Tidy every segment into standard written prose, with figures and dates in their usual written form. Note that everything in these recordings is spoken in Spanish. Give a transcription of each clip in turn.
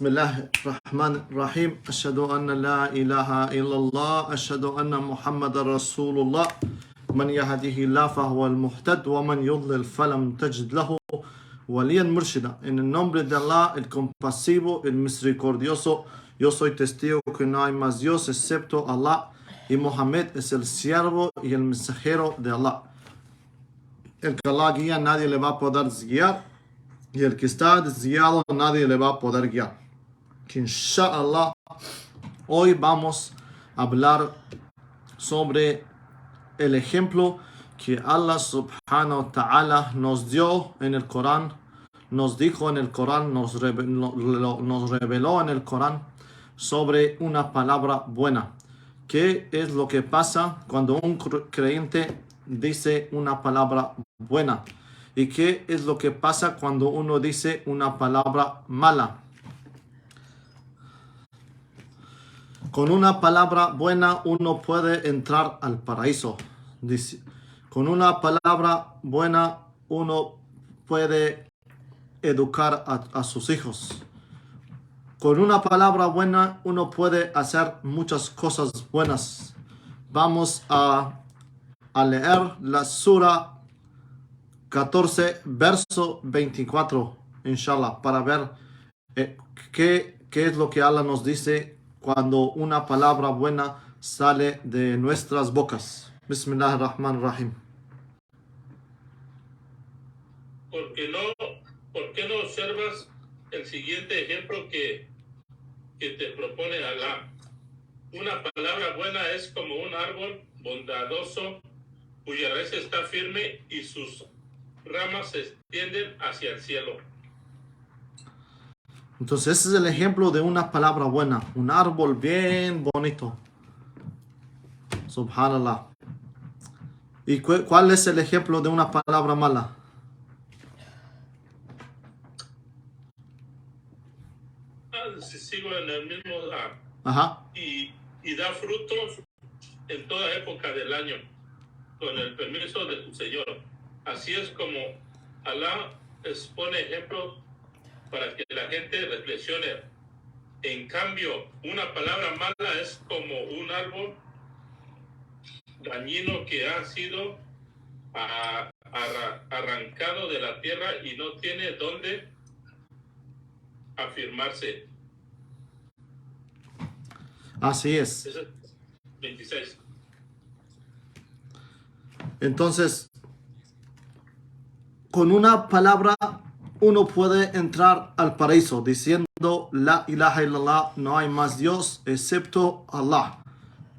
بسم الله الرحمن الرحيم أشهد أن لا إله إلا الله أشهد أن محمد رسول الله من يهده الله فهو المهتد ومن يضلل فلم تجد له وليا مرشدا. En el nombre de Allah, el compasivo, el misericordioso, yo soy testigo que no hay más Dios excepto Allah y Mohammed es el siervo y el mensajero de Allah. El que Allah guía nadie le va a poder guiar y el que está desguiado nadie le va a poder guiar. Inshallah, hoy vamos a hablar sobre el ejemplo que Allah subhanahu wa ta'ala nos dio en el Corán, nos dijo en el Corán, nos reveló en el Corán sobre una palabra buena. ¿Qué es lo que pasa cuando un creyente dice una palabra buena? ¿Y qué es lo que pasa cuando uno dice una palabra mala? Con una palabra buena uno puede entrar al paraíso. Dice, con una palabra buena uno puede educar a sus hijos. Con una palabra buena uno puede hacer muchas cosas buenas. Vamos a leer la sura 14, verso 24, inshallah, para ver qué es lo que Allah nos dice cuando una palabra buena sale de nuestras bocas. Bismillahirrahmanirrahim. ¿Por qué no observas el siguiente ejemplo que te propone Allah? Una palabra buena es como un árbol bondadoso cuya raíz está firme y sus ramas se extienden hacia el cielo. Entonces ese es el ejemplo de una palabra buena, un árbol bien bonito. Subhanallah. ¿Y cuál es el ejemplo de una palabra mala? Si sigo en el mismo Ajá. y da frutos en toda época del año, con el permiso de tu Señor. Así es como Allah expone ejemplos para que la gente reflexione. En cambio, una palabra mala es como un árbol dañino que ha sido arrancado de la tierra y no tiene dónde afirmarse. Así es. 26. Entonces, con una palabra uno puede entrar al paraíso diciendo la ilaha illallah, no hay más Dios excepto Allah.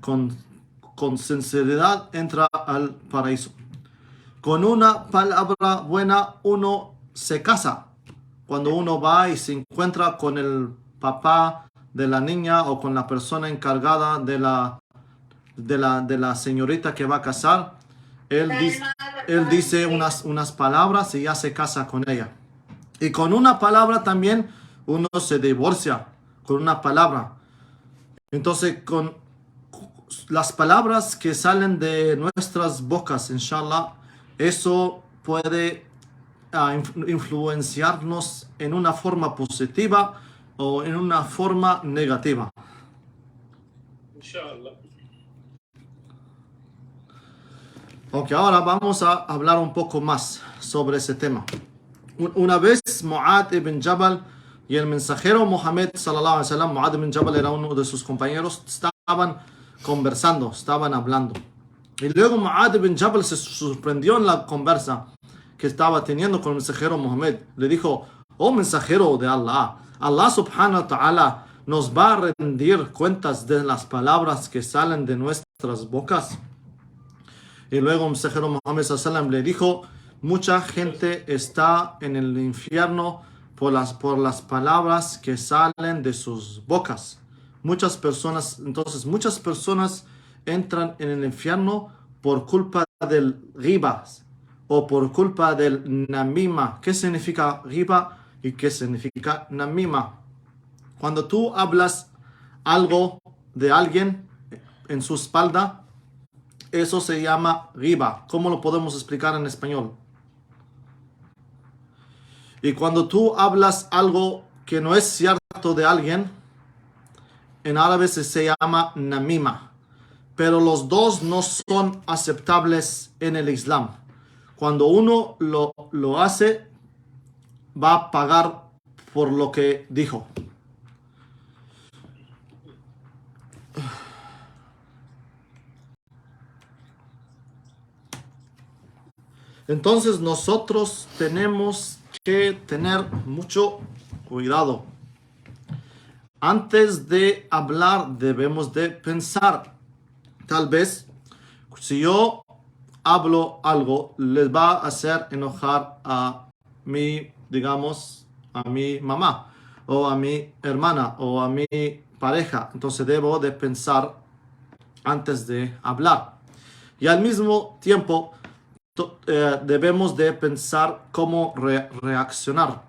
Con sinceridad entra al paraíso. Con una palabra buena uno se casa. Cuando uno va y se encuentra con el papá de la niña o con la persona encargada de la señorita que va a casar, él dice unas palabras y ya se casa con ella. Y con una palabra también uno se divorcia, con una palabra. Entonces, con las palabras que salen de nuestras bocas, inshallah, eso puede influenciarnos en una forma positiva o en una forma negativa. Inshallah. Ok, ahora vamos a hablar un poco más sobre ese tema. Una vez Mu'ad ibn Jabal y el mensajero Muhammad sallallahu alaihi wasallam, Mu'ad ibn Jabal era uno de sus compañeros, estaban conversando, estaban hablando. Y luego Mu'ad ibn Jabal se sorprendió en la conversa que estaba teniendo con el mensajero Muhammad. Le dijo: oh mensajero de Allah, Allah subhanahu wa ta'ala nos va a rendir cuentas de las palabras que salen de nuestras bocas. Y luego el mensajero Muhammad sallallahu alaihi wasallam le dijo: mucha gente está en el infierno por las palabras que salen de sus bocas. Muchas personas entran en el infierno por culpa del riba o por culpa del namima. ¿Qué significa riba y qué significa namima? Cuando tú hablas algo de alguien en su espalda, eso se llama riba. ¿Cómo lo podemos explicar en español? Y cuando tú hablas algo que no es cierto contacto de alguien, en árabe se llama namima, pero los dos no son aceptables en el Islam. Cuando uno lo hace, va a pagar por lo que dijo. Entonces nosotros tenemos que tener mucho cuidado. Antes de hablar debemos de pensar. Tal vez si yo hablo algo les va a hacer enojar a mi, digamos, a mi mamá o a mi hermana o a mi pareja. Entonces debo de pensar antes de hablar. Y al mismo tiempo debemos de pensar cómo reaccionar.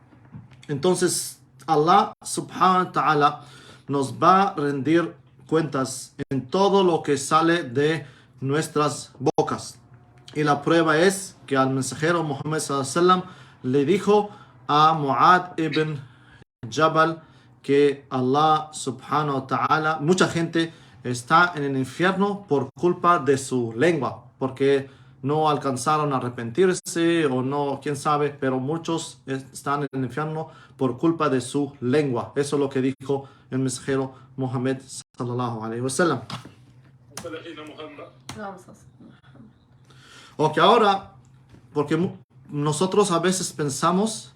Entonces Allah subhanahu wa ta'ala nos va a rendir cuentas en todo lo que sale de nuestras bocas. Y la prueba es que al mensajero Muhammad sallallahu alaihi wasallam le dijo a Mu'adh ibn Jabal que Allah subhanahu wa ta'ala, mucha gente está en el infierno por culpa de su lengua, porque no alcanzaron a arrepentirse o no, quién sabe, pero muchos están en el infierno por culpa de su lengua. Eso es lo que dijo el mensajero Muhammad sallallahu alaihi wasallam. Ok, ahora, porque nosotros a veces pensamos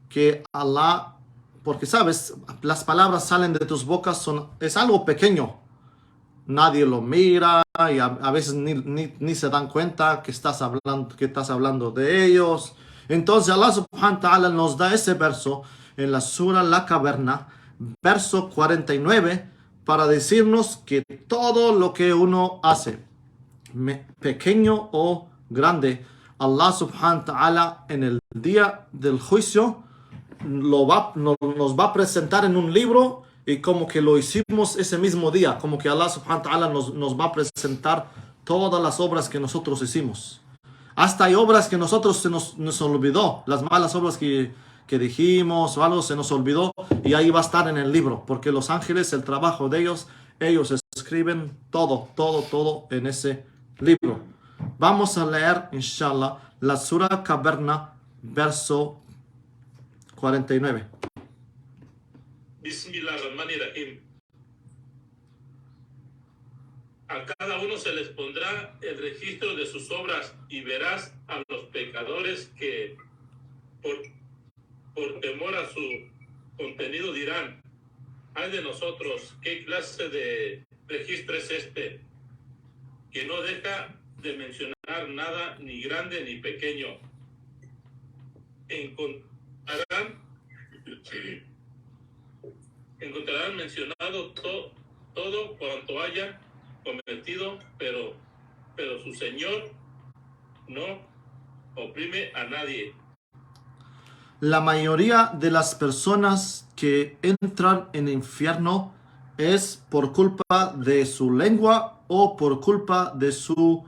que Allah, porque sabes, las palabras salen de tus bocas, es algo pequeño. Nadie lo mira y a veces ni se dan cuenta que estás hablando de ellos. Entonces Allah subhanahu wa ta'ala nos da ese verso en la sura La Caverna, verso 49, para decirnos que todo lo que uno hace, pequeño o grande, Allah subhanahu wa ta'ala en el día del juicio nos va a presentar en un libro. Y como que lo hicimos ese mismo día, como que Allah subhanahu wa ta'ala nos va a presentar todas las obras que nosotros hicimos. Hasta hay obras que nosotros se nos olvidó, las malas obras que dijimos o algo se nos olvidó, y ahí va a estar en el libro, porque los ángeles, el trabajo de ellos escriben todo en ese libro. Vamos a leer, inshallah, la Sura Caverna, verso 49. Bismillahirrahmanirrahim. A cada uno se les pondrá el registro de sus obras y verás a los pecadores que por temor a su contenido dirán: ay de nosotros, ¿qué clase de registro es este? Que no deja de mencionar nada, ni grande ni pequeño. Encontrarán mencionado todo cuanto haya cometido, pero su Señor no oprime a nadie. La mayoría de las personas que entran en el infierno es por culpa de su lengua o por culpa de su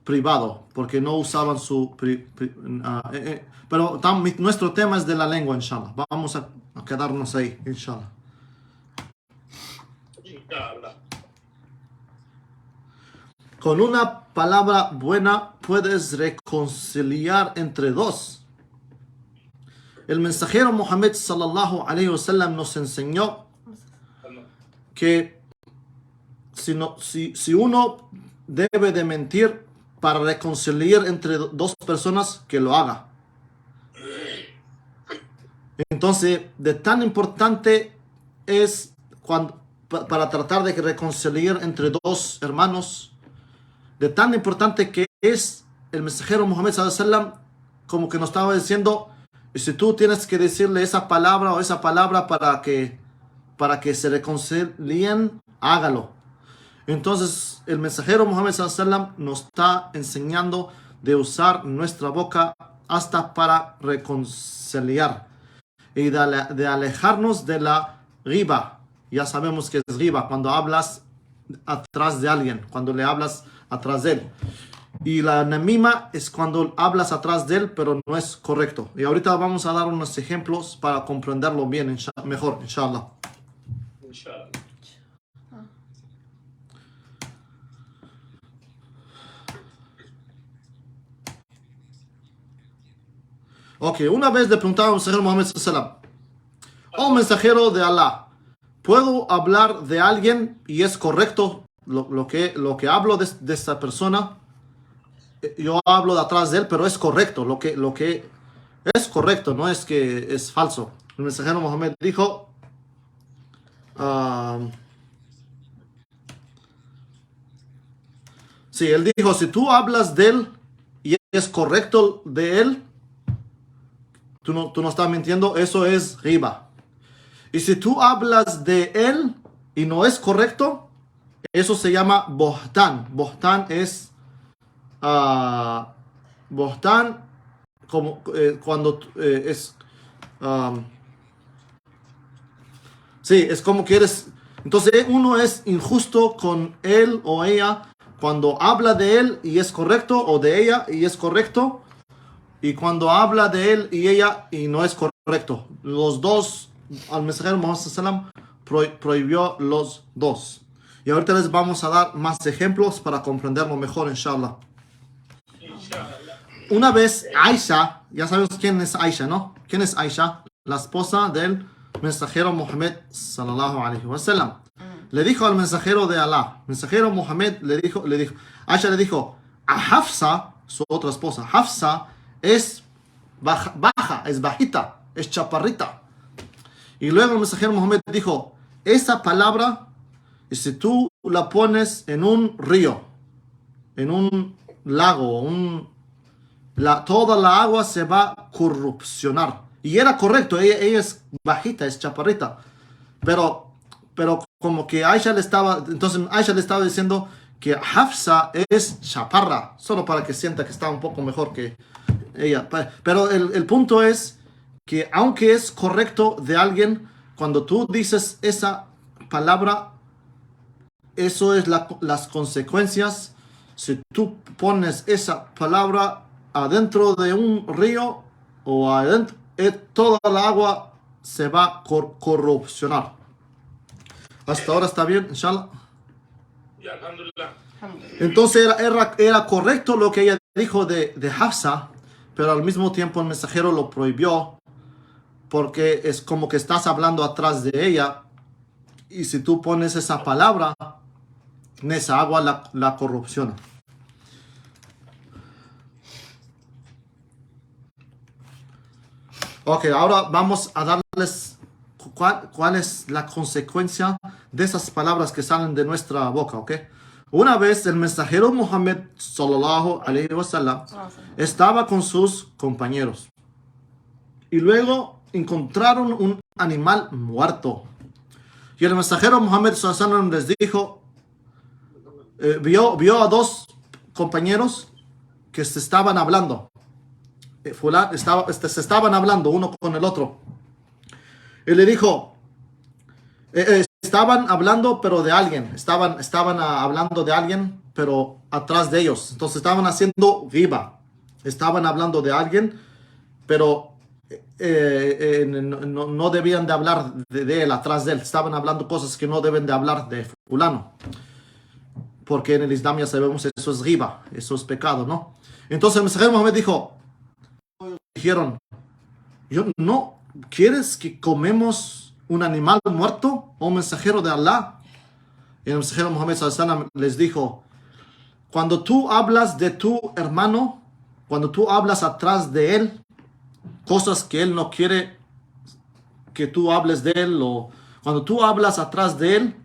privado, porque no usaban su... pero nuestro tema es de la lengua, inshallah. Vamos a quedarnos ahí, inshallah. Con una palabra buena puedes reconciliar entre dos. El mensajero Muhammad sallallahu alaihi wasallam nos enseñó que si uno debe de mentir para reconciliar entre dos personas, que lo haga. Entonces, de tan importante es para tratar de reconciliar entre dos hermanos, de tan importante que es el mensajero Muhammad sallallahu alaihi wasallam, como que nos estaba diciendo, y si tú tienes que decirle esa palabra o esa palabra para que se reconcilien, hágalo. Entonces el mensajero Muhammad sallallahu alaihi wasallam nos está enseñando de usar nuestra boca hasta para reconciliar y de alejarnos de la riba. Ya sabemos que es riba, cuando hablas atrás de alguien, cuando le hablas atrás de él. Y la namima es cuando hablas atrás de él, pero no es correcto. Y ahorita vamos a dar unos ejemplos para comprenderlo bien, mejor, inshallah. Ok, una vez le preguntaba al mensajero Muhammad sallallahu alaihi wasallam, oh mensajero de Allah, ¿puedo hablar de alguien y es correcto lo que hablo de esta persona? Yo hablo de atrás de él, pero es correcto, lo que es correcto, no es que es falso. El mensajero Muhammad dijo, sí, él dijo, si tú hablas de él y es correcto de él, tú no estás mintiendo, eso es riba. Y si tú hablas de él y no es correcto, eso se llama bohtán. Bohtán es bohtán como cuando es sí, es como que eres. Entonces uno es injusto con él o ella cuando habla de él y es correcto, o de ella y es correcto, y cuando habla de él y ella y no es correcto. Los dos, al mensajero Muhammad sallallahu alaihi wasallam prohibió los dos. Y ahorita les vamos a dar más ejemplos para comprenderlo mejor, inshallah. Una vez Aisha, ya sabemos quién es Aisha, ¿no? ¿Quién es Aisha? La esposa del mensajero Muhammad sallallahu alaihi wasallam. Le dijo al mensajero de Allah, mensajero Muhammad Aisha le dijo a Hafsa, su otra esposa, Hafsa es baja, es bajita, es chaparrita. Y luego el mensajero Muhammad dijo, esa palabra, si tú la pones en un río, en un lago, toda la agua se va a corrupcionar. Y era correcto, ella es bajita, es chaparrita. Pero como que Aisha le estaba diciendo que Hafsa es chaparra, solo para que sienta que está un poco mejor que ella. Pero el punto es que aunque es correcto de alguien, cuando tú dices esa palabra, eso es las consecuencias. Si tú pones esa palabra adentro de un río o adentro, toda la agua se va a corrupcionar. Hasta ahora está bien, inshallah. Entonces era correcto lo que ella dijo de Hafsa, pero al mismo tiempo el mensajero lo prohibió porque es como que estás hablando atrás de ella, y si tú pones esa palabra en esa agua, la corrupciona. Ok, ahora vamos a darles cuál es la consecuencia de esas palabras que salen de nuestra boca, ¿ok? Una vez el mensajero Muhammad sallallahu alaihi wasallam estaba con sus compañeros y luego encontraron un animal muerto. Y el mensajero Muhammad sallallahu alaihi wasallam les dijo, vio a dos compañeros que se estaban hablando. Se estaban hablando uno con el otro. Y le dijo, estaban hablando pero de alguien, estaban hablando de alguien pero atrás de ellos, entonces estaban haciendo riba, estaban hablando de alguien pero no debían de hablar de él, atrás de él, estaban hablando cosas que no deben de hablar de fulano, porque en el Islam ya sabemos eso es riba, eso es pecado, ¿no? Entonces el mensajero Muhammad dijeron, ¿no quieres que comemos un animal muerto, oh mensajero de Allah? Y el mensajero Muhammad sallallahu alaihi wasallam les dijo, cuando tú hablas de tu hermano, cuando tú hablas atrás de él, cosas que él no quiere que tú hables de él, o cuando tú hablas atrás de él,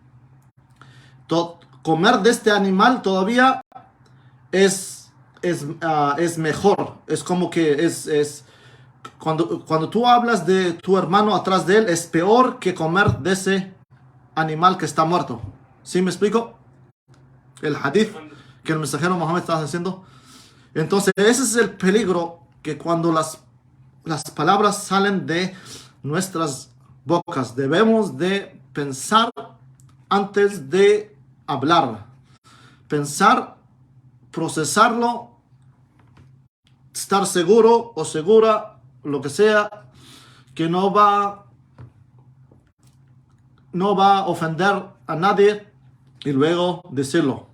comer de este animal todavía es mejor. Es como que cuando tú hablas de tu hermano atrás de él, es peor que comer de ese animal que está muerto. ¿Sí me explico? El hadith que el mensajero Muhammad está haciendo. Entonces ese es el peligro, que cuando las palabras salen de nuestras bocas, debemos de pensar antes de hablar. Pensar, procesarlo, estar seguro o segura, lo que sea, que no va a ofender a nadie, y luego decirlo.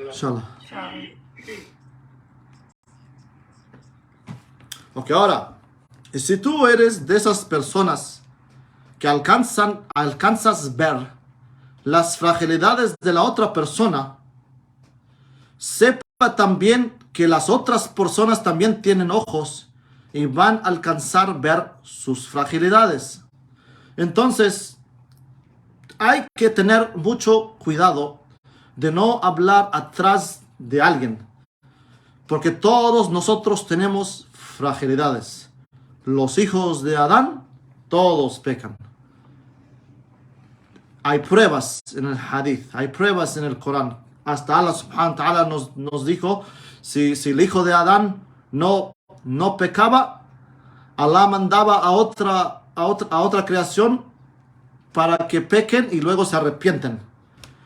Inshallah. Ok, ahora, si tú eres de esas personas que alcanzas ver las fragilidades de la otra persona, sepa también que las otras personas también tienen ojos y van a alcanzar ver sus fragilidades. Entonces, hay que tener mucho cuidado de no hablar atrás de alguien, porque todos nosotros tenemos fragilidades. Los hijos de Adán, todos pecan. Hay pruebas en el hadith, hay pruebas en el Corán. Hasta Allah subhanahu wa ta'ala nos dijo, si el hijo de Adán no pecaba, Allah mandaba a otra creación para que pequen y luego se arrepienten.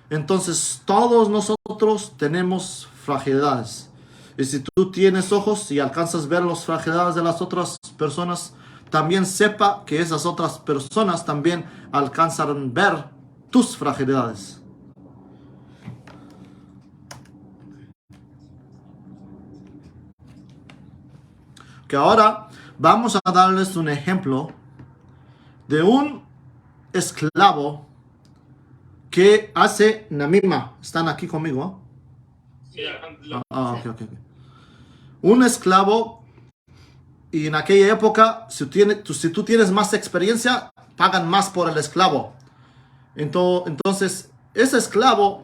Entonces todos nosotros tenemos fragilidades. Y si tú tienes ojos y alcanzas a ver las fragilidades de las otras personas, también sepa que esas otras personas también alcanzan a ver tus fragilidades. Que ahora vamos a darles un ejemplo de un esclavo que hace namima. ¿Están aquí conmigo? Sí, alhamdulillah. Ok. Un esclavo, y en aquella época, si tú tienes más experiencia, pagan más por el esclavo. Entonces, ese esclavo,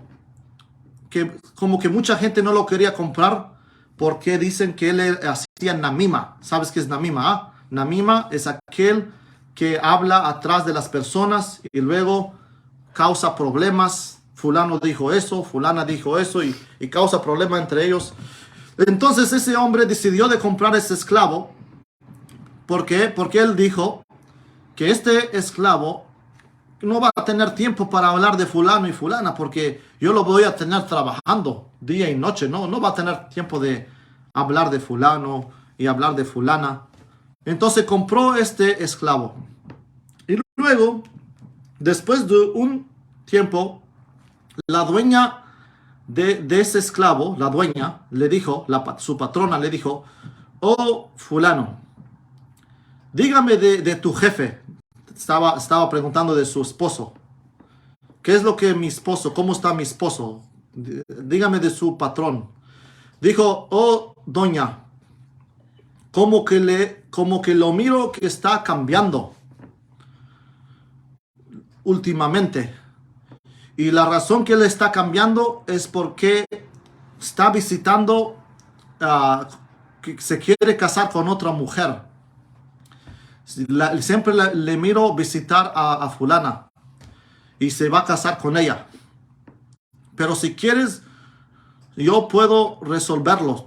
que como que mucha gente no lo quería comprar, porque dicen que él hacía namima. ¿Sabes qué es namima? Namima es aquel que habla atrás de las personas y luego causa problemas. Fulano dijo eso, fulana dijo eso y causa problemas entre ellos. Entonces ese hombre decidió de comprar ese esclavo. ¿Por qué? Porque él dijo que este esclavo no va a tener tiempo para hablar de fulano y fulana, porque yo lo voy a tener trabajando día y noche. No va a tener tiempo de hablar de fulano y hablar de fulana. Entonces compró este esclavo. Y luego, después de un tiempo, la dueña de ese esclavo, la dueña, le dijo, su patrona le dijo, oh fulano, dígame de tu jefe. Estaba preguntando de su esposo. ¿Qué es lo que mi esposo? ¿Cómo está mi esposo? Dígame de su patrón. Dijo, oh doña, como que lo miro que está cambiando últimamente. Y la razón que él está cambiando es porque está visitando, que se quiere casar con otra mujer. Siempre le miro visitar a fulana y se va a casar con ella. Pero si quieres, yo puedo resolverlo.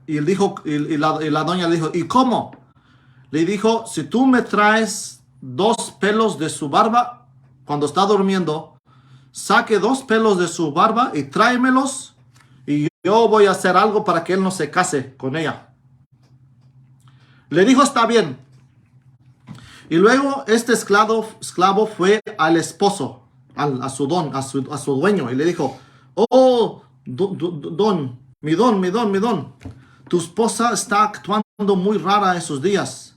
Y él dijo, y la doña le dijo, ¿y cómo? Le dijo, si tú me traes 2 pelos de su barba cuando está durmiendo, saque 2 pelos de su barba y tráemelos y yo voy a hacer algo para que él no se case con ella. Le dijo, está bien. Y luego este esclavo fue al esposo, a su dueño, y le dijo, oh, mi don, tu esposa está actuando muy rara esos días.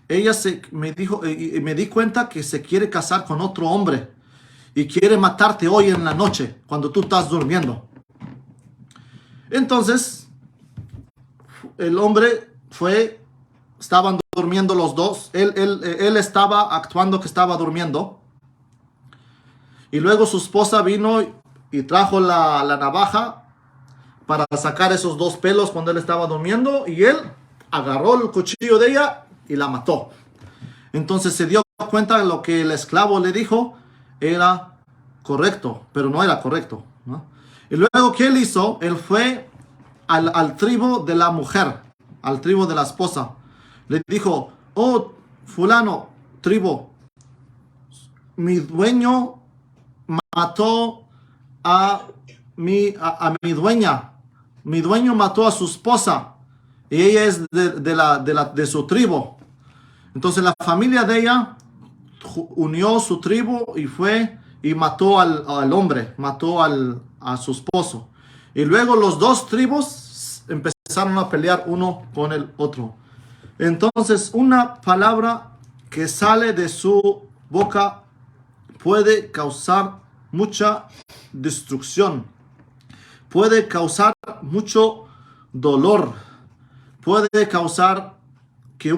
Ella me dijo, y me di cuenta que se quiere casar con otro hombre y quiere matarte hoy en la noche cuando tú estás durmiendo. Entonces, el hombre estaban durmiendo los dos. Él estaba actuando que estaba durmiendo. Y luego su esposa vino y trajo la navaja para sacar esos 2 pelos cuando él estaba durmiendo. Y él agarró el cuchillo de ella y la mató. Entonces se dio cuenta de lo que el esclavo le dijo era correcto, pero no era correcto, ¿no? Y luego, ¿qué él hizo? Él fue al tribu de la mujer, al tribu de la esposa. Le dijo, oh, fulano, tribu, mi dueño mató a mi dueña. Mi dueño mató a su esposa y ella es de su tribu. Entonces la familia de ella unió su tribu y fue y mató al hombre, mató a su esposo. Y luego los 2 tribus empezaron a pelear uno con el otro. Entonces, una palabra que sale de su boca puede causar mucha destrucción, puede causar mucho dolor, puede causar que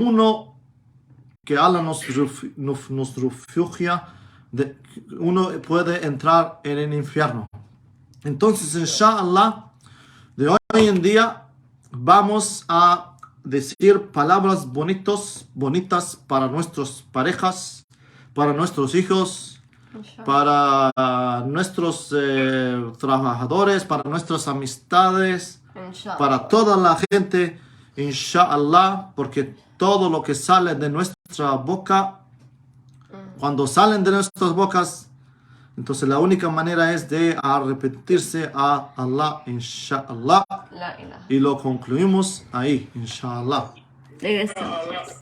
Allah nos refugia, uno puede entrar en el infierno. Entonces, inshallah, de hoy en día vamos a decir palabras bonitas para nuestras parejas, para nuestros hijos, para nuestros trabajadores, para nuestras amistades, para toda la gente, inshallah, porque todo lo que sale de nuestra boca, cuando salen de nuestras bocas, entonces la única manera es de arrepentirse a Allah, inshallah. Y lo concluimos ahí, inshallah. Regresamos.